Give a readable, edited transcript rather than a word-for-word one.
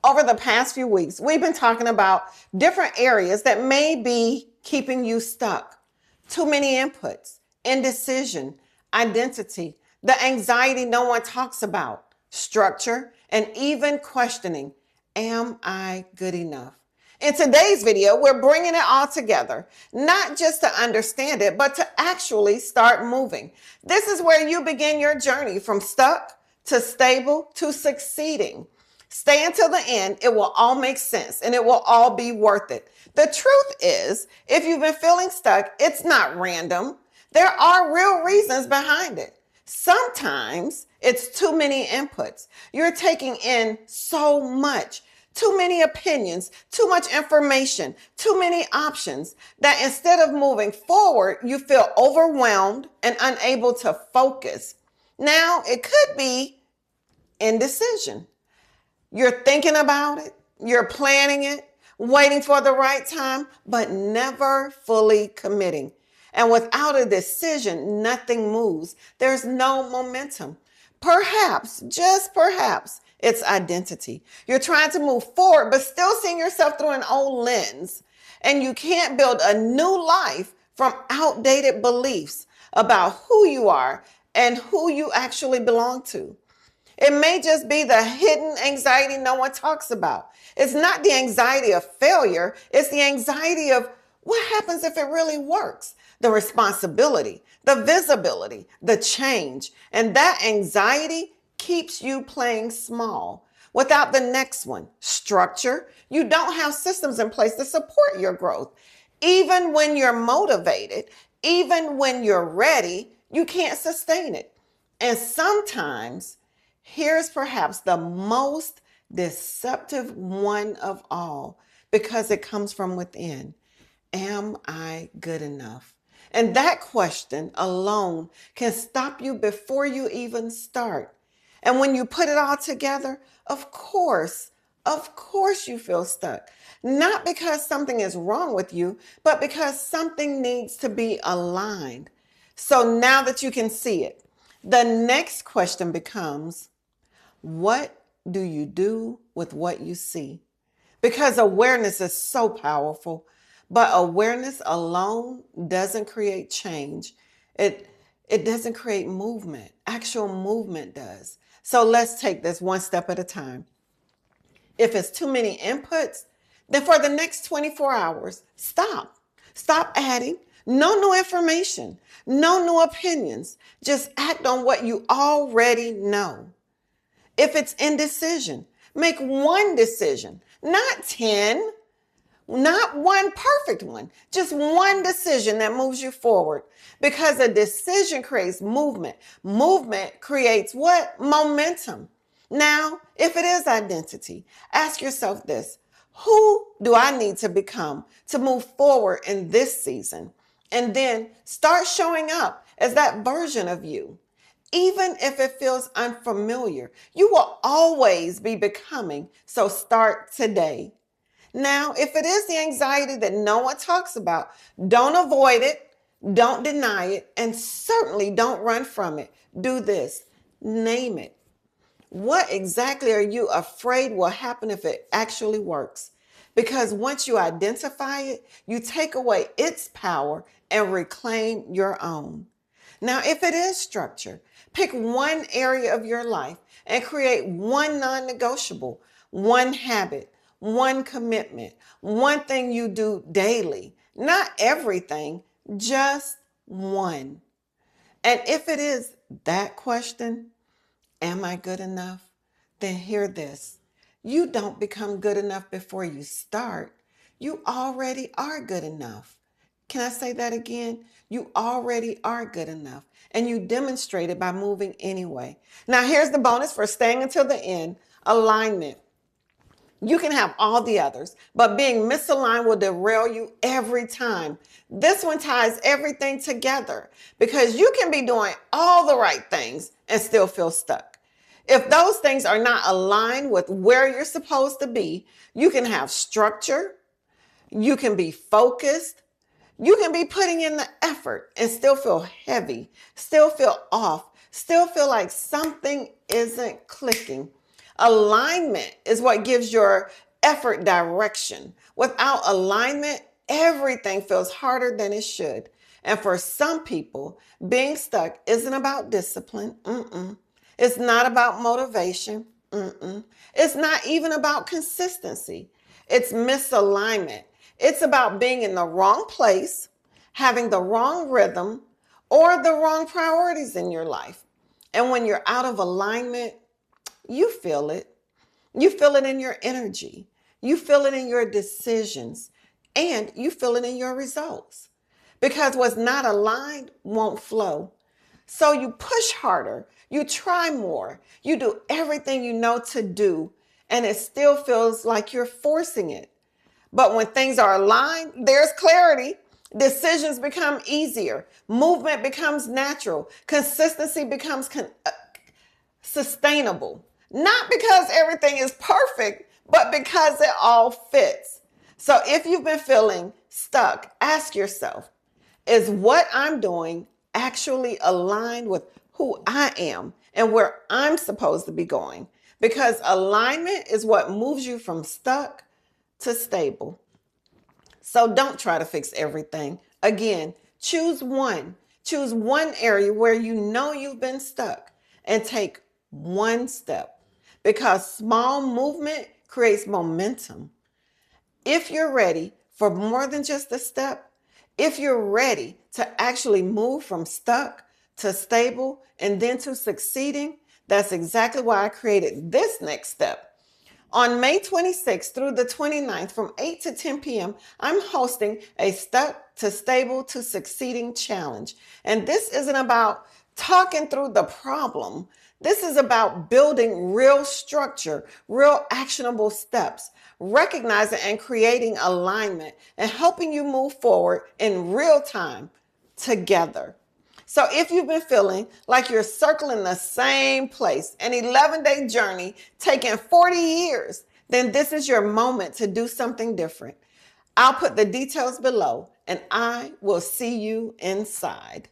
Over the past few weeks, we've been talking about different areas that may be keeping you stuck. Too many inputs, indecision, identity, the anxiety no one talks about, structure, and even questioning, am I good enough? In today's video, we're bringing it all together, not just to understand it, but to actually start moving. This is where you begin your journey from stuck to stable to succeeding. Stay until the end. It will all make sense and it will all be worth it. The truth is, if you've been feeling stuck, it's not random. There are real reasons behind it. Sometimes it's too many inputs. You're taking in so much, too many opinions, too much information, too many options that instead of moving forward, you feel overwhelmed and unable to focus. Now, it could be indecision. You're thinking about it, you're planning it, waiting for the right time, but never fully committing. And without a decision, nothing moves. There's no momentum. Perhaps, just perhaps, it's identity. You're trying to move forward, but still seeing yourself through an old lens. And you can't build a new life from outdated beliefs about who you are and who you actually belong to. It may just be the hidden anxiety no one talks about. It's not the anxiety of failure. It's the anxiety of what happens if it really works, the responsibility, the visibility, the change. And that anxiety keeps you playing small. Without the next one, structure, you don't have systems in place to support your growth. Even when you're motivated, even when you're ready, you can't sustain it. And sometimes, here's perhaps the most deceptive one of all, because it comes from within. Am I good enough? And that question alone can stop you before you even start. And when you put it all together, of course you feel stuck. Not because something is wrong with you, but because something needs to be aligned. So now that you can see it, the next question becomes, what do you do with what you see? Because awareness is so powerful, but awareness alone doesn't create change. It doesn't create movement. Actual movement does. So let's take this one step at a time. If it's too many inputs, then for the next 24 hours, stop. Stop adding. No new information, no new opinions. Just act on what you already know. If it's indecision, make one decision, not 10, not one perfect one, just one decision that moves you forward. Because a decision creates movement. Movement creates what? Momentum. Now, if it is identity, ask yourself this: who do I need to become to move forward in this season? And then start showing up as that version of you. Even if it feels unfamiliar, you will always be becoming. So start today. Now, if it is the anxiety that no one talks about, don't avoid it, don't deny it, and certainly don't run from it. Do this. Name it. What exactly are you afraid will happen if it actually works? Because once you identify it, you take away its power and reclaim your own. Now, if it is structure, pick one area of your life and create one non-negotiable, one habit, one commitment, one thing you do daily. Not everything, just one. And if it is that question, am I good enough? Then hear this. You don't become good enough before you start. You already are good enough. Can I say that again? You already are good enough, and you demonstrate it by moving anyway. Now, here's the bonus for staying until the end: alignment. You can have all the others, but being misaligned will derail you every time. This one ties everything together because you can be doing all the right things and still feel stuck. If those things are not aligned with where you're supposed to be, you can have structure, you can be focused, you can be putting in the effort and still feel heavy, still feel off, still feel like something isn't clicking. Alignment is what gives your effort direction. Without alignment, everything feels harder than it should. And for some people, being stuck isn't about discipline. It's not about motivation. It's not even about consistency. It's misalignment. It's about being in the wrong place, having the wrong rhythm, or the wrong priorities in your life. And when you're out of alignment, you feel it. You feel it in your energy. You feel it in your decisions. And you feel it in your results. Because what's not aligned won't flow. So you push harder. You try more. You do everything you know to do. And it still feels like you're forcing it. But when things are aligned, there's clarity. Decisions become easier. Movement becomes natural. Consistency becomes sustainable. Not because everything is perfect, but because it all fits. So if you've been feeling stuck, ask yourself, is what I'm doing actually aligned with who I am and where I'm supposed to be going? Because alignment is what moves you from stuck to stable. So don't try to fix everything. Again, choose one. Choose one area where you know you've been stuck and take one step, because small movement creates momentum. If you're ready for more than just a step, if you're ready to actually move from stuck to stable and then to succeeding, that's exactly why I created this next step. On May 26th through the 29th from 8 to 10 p.m., I'm hosting a Stuck to Stable to Succeeding challenge. And this isn't about talking through the problem. This is about building real structure, real actionable steps, recognizing and creating alignment, and helping you move forward in real time together. So if you've been feeling like you're circling the same place, an 11-day journey taking 40 years, then this is your moment to do something different. I'll put the details below, and I will see you inside.